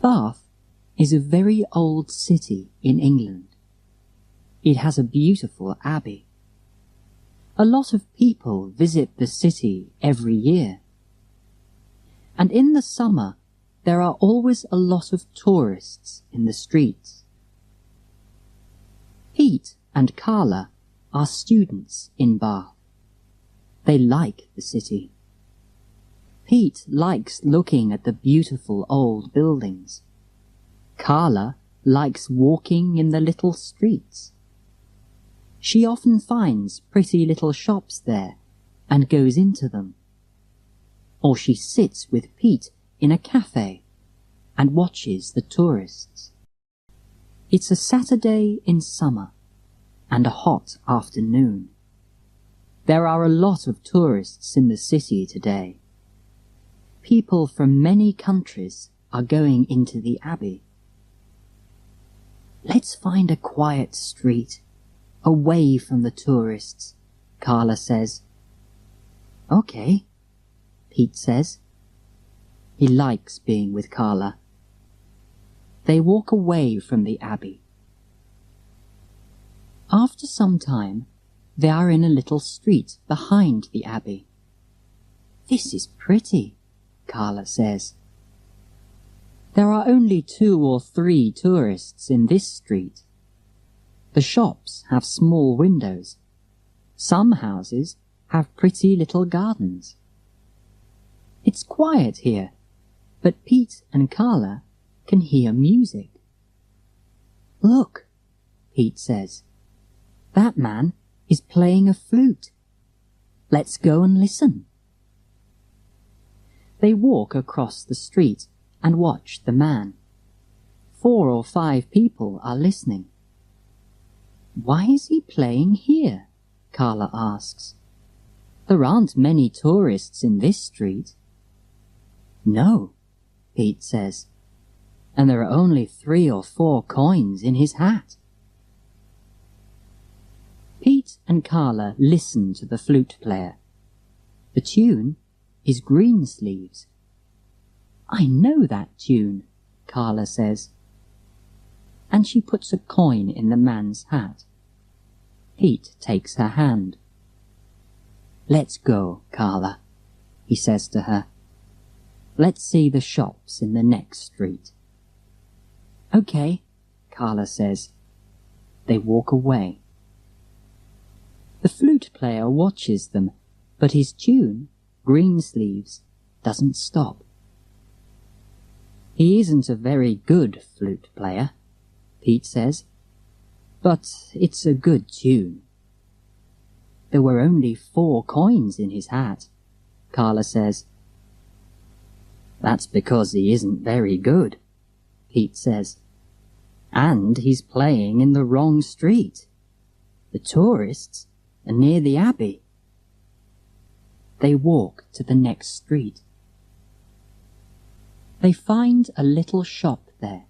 Bath is a very old city in England. It has a beautiful abbey. A lot of people visit the city every year. And in the summer, there are always a lot of tourists in the streets. Pete and Carla are students in Bath. They like the city. Pete likes looking at the beautiful old buildings. Carla likes walking in the little streets. She often finds pretty little shops there and goes into them. Or she sits with Pete in a cafe and watches the tourists. It's a Saturday in summer and a hot afternoon. There are a lot of tourists in the city today. People from many countries are going into the abbey. Let's find a quiet street, away from the tourists, Carla says. Okay, Pete says. He likes being with Carla. They walk away from the abbey. After some time, they are in a little street behind the abbey. This is pretty, Carla says. There are only 2 or 3 tourists in this street. The shops have small windows. Some houses have pretty little gardens. It's quiet here, but Pete and Carla can hear music. Look, Pete says. That man is playing a flute. Let's go and listen. They walk across the street and watch the man. 4 or 5 people are listening. Why is he playing here? Carla asks. There aren't many tourists in this street. No, Pete says, and there are only 3 or 4 coins in his hat. Pete and Carla listen to the flute player. The tune is Greensleeves. I know that tune, Carla says. And she puts a coin in the man's hat. Pete takes her hand. Let's go, Carla, he says to her. Let's see the shops in the next street. Okay, Carla says. They walk away. The flute player watches them, but his tune, Greensleeves, doesn't stop. He isn't a very good flute player, Pete says, but it's a good tune. There were only 4 coins in his hat, Carla says. That's because he isn't very good, Pete says. And he's playing in the wrong street. The tourists are near the abbey. They walk to the next street. They find a little shop there.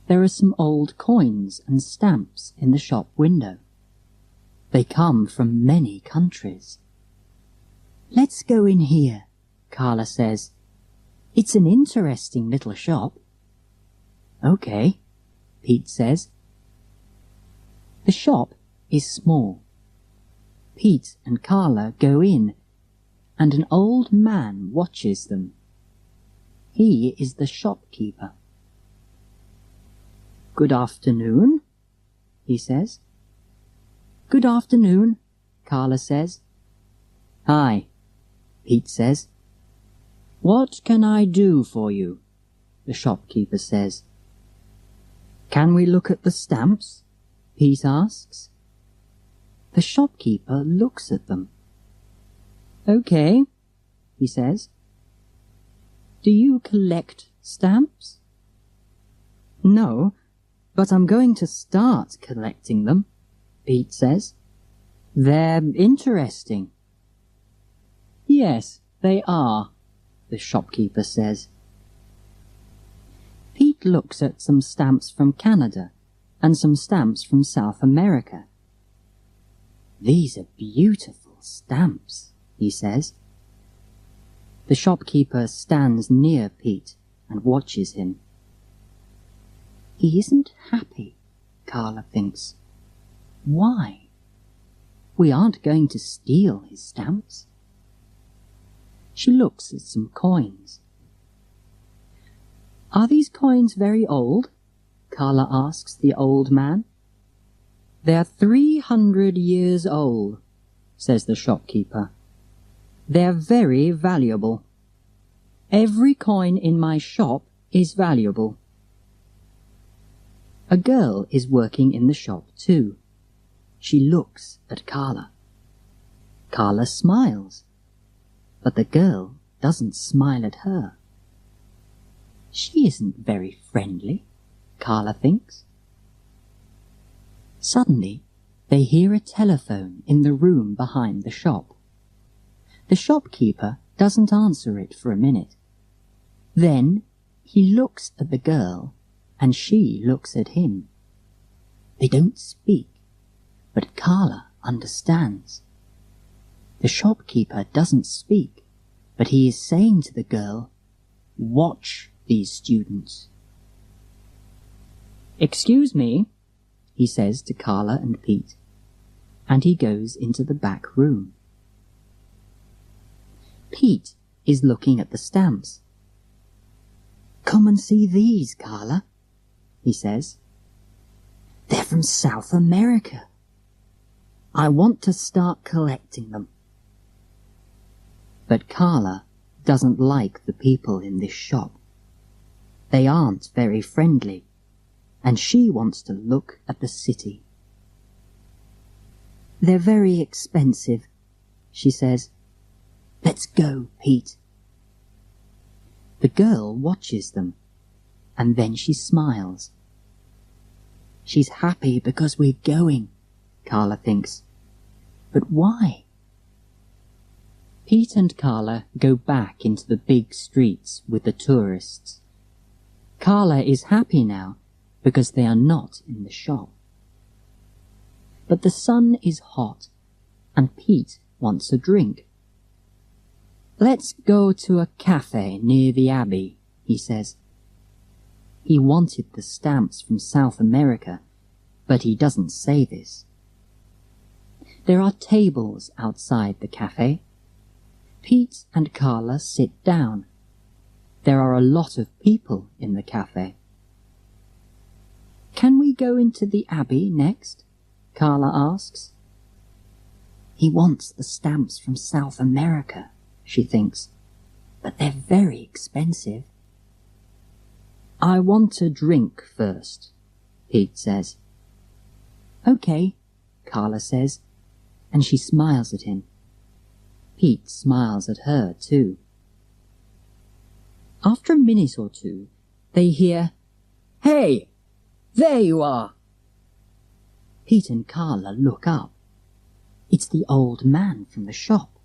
There are some old coins and stamps in the shop window. They come from many countries. Let's go in here, Carla says. It's an interesting little shop. Okay, Pete says. The shop is small. Pete and Carla go in, and an old man watches them. He is the shopkeeper. Good afternoon, he says. Good afternoon, Carla says. Hi, Pete says. What can I do for you? The shopkeeper says. Can we look at the stamps? Pete asks. The shopkeeper looks at them. Okay, he says. Do you collect stamps? No, but I'm going to start collecting them, Pete says. They're interesting. Yes, they are, the shopkeeper says. Pete looks at some stamps from Canada and some stamps from South America. These are beautiful stamps, he says. The shopkeeper stands near Pete and watches him. He isn't happy, Carla thinks. Why? We aren't going to steal his stamps. She looks at some coins. Are these coins very old? Carla asks the old man. They're 300 years old, says the shopkeeper. They're very valuable. Every coin in my shop is valuable. A girl is working in the shop too. She looks at Carla. Carla smiles, but the girl doesn't smile at her. She isn't very friendly, Carla thinks. Suddenly, they hear a telephone in the room behind the shop. The shopkeeper doesn't answer it for a minute. Then he looks at the girl, and she looks at him. They don't speak, but Carla understands. The shopkeeper doesn't speak, but he is saying to the girl, "Watch these students." "Excuse me," he says to Carla and Pete, and he goes into the back room. Pete is looking at the stamps. "Come and see these, Carla," he says. "They're from South America. I want to start collecting them." But Carla doesn't like the people in this shop. They aren't very friendly, and she wants to look at the city. "They're very expensive," she says. "Let's go, Pete." The girl watches them, and then she smiles. She's happy because we're going, Carla thinks. But why? Pete and Carla go back into the big streets with the tourists. Carla is happy now because they are not in the shop. But the sun is hot, and Pete wants a drink. "Let's go to a cafe near the Abbey," he says. He wanted the stamps from South America, but he doesn't say this. There are tables outside the cafe. Pete and Carla sit down. There are a lot of people in the cafe. "Can we go into the Abbey next?" Carla asks. He wants the stamps from South America, she thinks, but they're very expensive. "I want a drink first," Pete says. "Okay," Carla says, and she smiles at him. Pete smiles at her too. After a minute or two, they hear, "Hey, there you are!" Pete and Carla look up. It's the old man from the shop.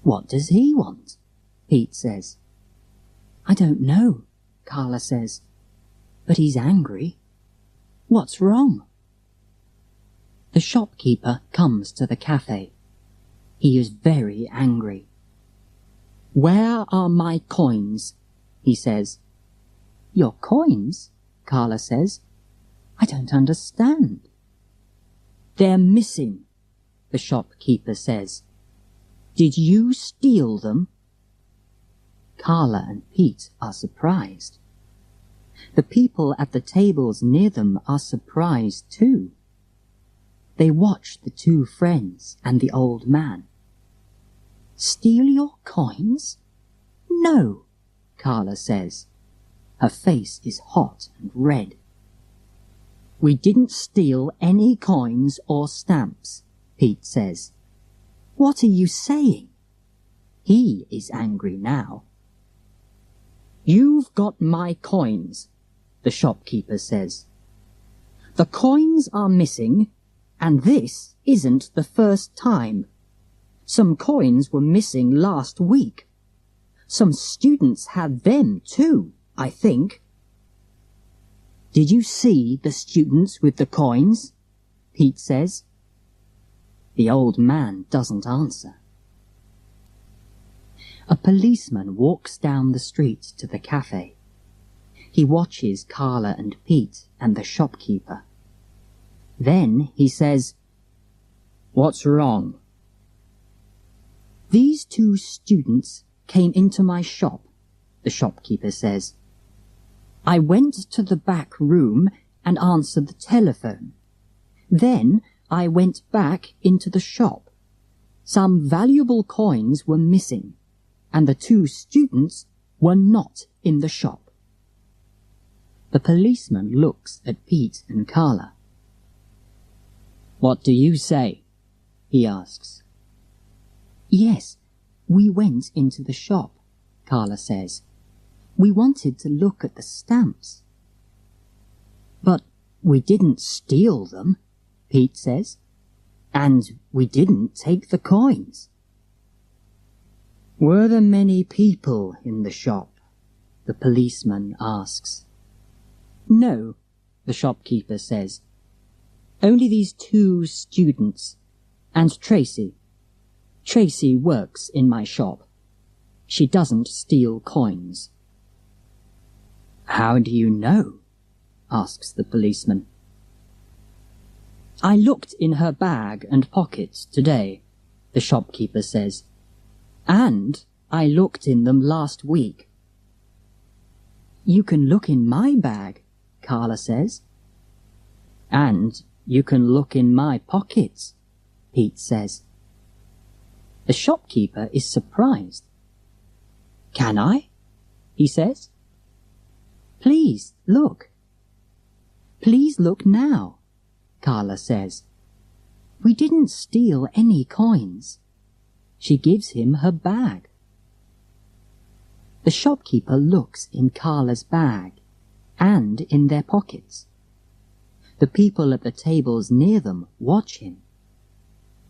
"What does he want?" Pete says. "I don't know," Carla says, "but he's angry. What's wrong?" The shopkeeper comes to the cafe. He is very angry. "Where are my coins?" he says. "Your coins?" Carla says. "I don't understand." "They're missing," the shopkeeper says. "Did you steal them?" Carla and Pete are surprised. The people at the tables near them are surprised too. They watch the two friends and the old man. "Steal your coins?" "No," Carla says. Her face is hot and red. "We didn't steal any coins or stamps," Pete says. "What are you saying?" He is angry now. "You've got my coins," the shopkeeper says. "The coins are missing, and this isn't the first time. Some coins were missing last week. Some students had them too, I think." "Did you see the students with the coins?" Pete says. The old man doesn't answer. A policeman walks down the street to the cafe. He watches Carla and Pete and the shopkeeper. Then he says, "What's wrong?" "These two students came into my shop," the shopkeeper says. "I went to the back room and answered the telephone. Then I went back into the shop. Some valuable coins were missing, and the two students were not in the shop." The policeman looks at Pete and Carla. "What do you say?" he asks. "Yes, we went into the shop," Carla says. "We wanted to look at the stamps." "But we didn't steal them," Pete says. "And we didn't take the coins." "Were there many people in the shop?" the policeman asks. "No," the shopkeeper says. "Only these two students, and Tracy. Tracy works in my shop. She doesn't steal coins." "How do you know?" asks the policeman. "I looked in her bag and pockets today," the shopkeeper says. "And I looked in them last week." "You can look in my bag," Carla says. "And you can look in my pockets," Pete says. The shopkeeper is surprised. "Can I?" he says. "Please, look." "Please look now," Carla says. "We didn't steal any coins." She gives him her bag. The shopkeeper looks in Carla's bag and in their pockets. The people at the tables near them watch him.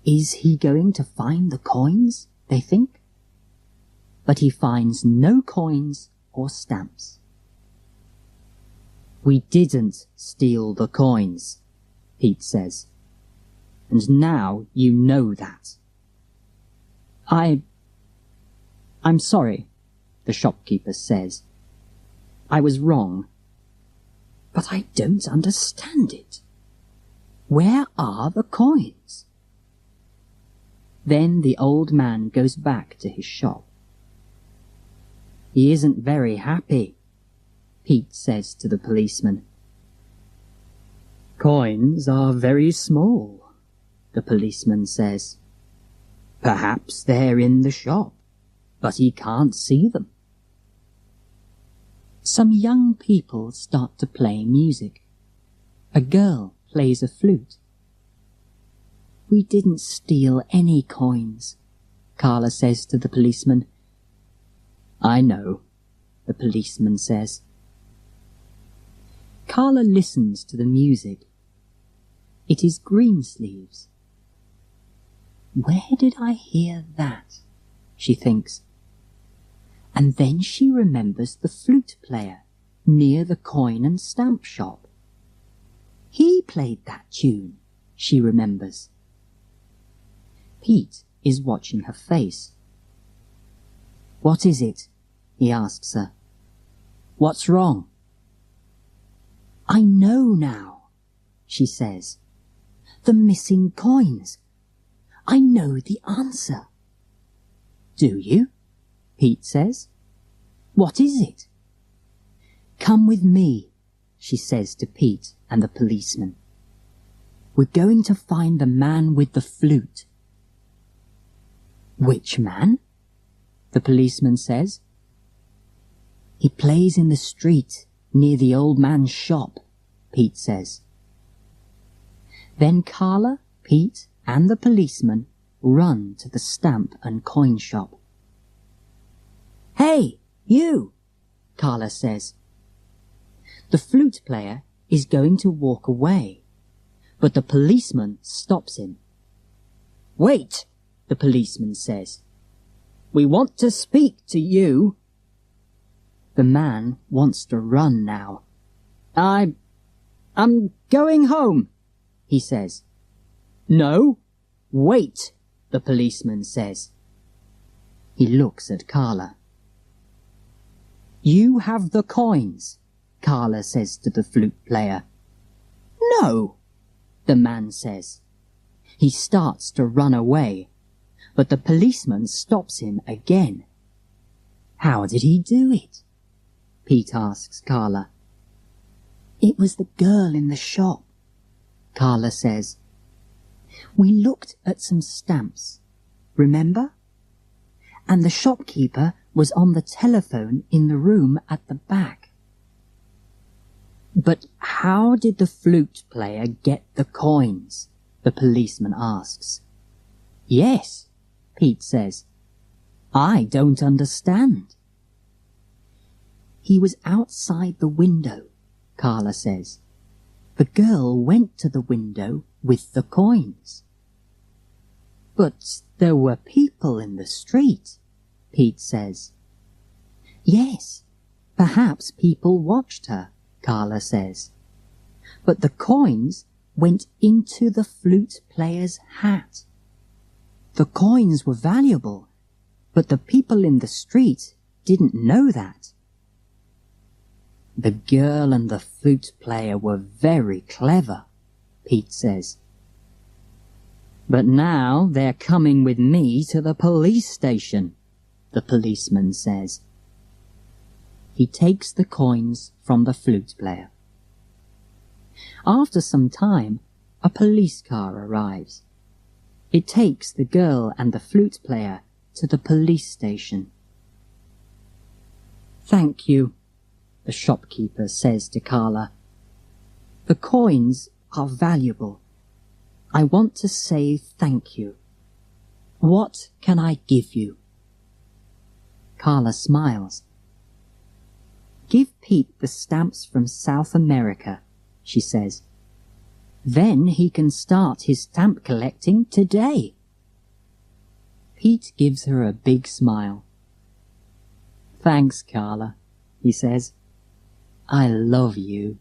Is he going to find the coins, they think? But he finds no coins or stamps. "We didn't steal the coins," Pete says. "And now you know that." I'm sorry," the shopkeeper says. "I was wrong. But I don't understand it. Where are the coins?" Then the old man goes back to his shop. "He isn't very happy," Pete says to the policeman. "Coins are very small," the policeman says. "Perhaps they're in the shop, but he can't see them." Some young people start to play music. A girl plays a flute. "We didn't steal any coins," Carla says to the policeman. "I know," the policeman says. Carla listens to the music. It is Greensleeves. "Where did I hear that?" she thinks. And then she remembers the flute player near the coin and stamp shop. He played that tune, she remembers. Pete is watching her face. "What is it?" he asks her. "What's wrong?" "I know now," she says. "The missing coins. I know the answer." "Do you?" Pete says. "What is it?" "Come with me," she says to Pete and the policeman. "We're going to find the man with the flute." "Which man?" the policeman says. "He plays in the street near the old man's shop," Pete says. Then Carla, Pete, and the policeman run to the stamp and coin shop. "Hey, you!" Carla says. The flute player is going to walk away, but the policeman stops him. "Wait," the policeman says. "We want to speak to you." The man wants to run now. I'm going home," he says. "No, wait," the policeman says. He looks at Carla. "You have the coins," Carla says to the flute player. No, the man says. He starts to run away, but the policeman stops him again. How did he do it? Pete asks Carla. It was the girl in the shop, Carla says. We looked at some stamps, remember? And the shopkeeper was on the telephone in the room at the back. But how did the flute player get the coins? The policeman asks. Yes, Pete says. I don't understand. He was outside the window, Carla says. The girl went to the window with the coins. But there were people in the street, Pete says. Yes, perhaps people watched her, Carla says. But the coins went into the flute player's hat. The coins were valuable, but the people in the street didn't know that. The girl and the flute player were very clever, Pete says. But now they're coming with me to the police station, the policeman says. He takes the coins from the flute player. After some time, a police car arrives. It takes the girl and the flute player to the police station. Thank you, the shopkeeper says to Carla. The coins are valuable. I want to say thank you. What can I give you? Carla smiles. Give Pete the stamps from South America, she says. Then he can start his stamp collecting today. Pete gives her a big smile. Thanks, Carla, he says. I love you.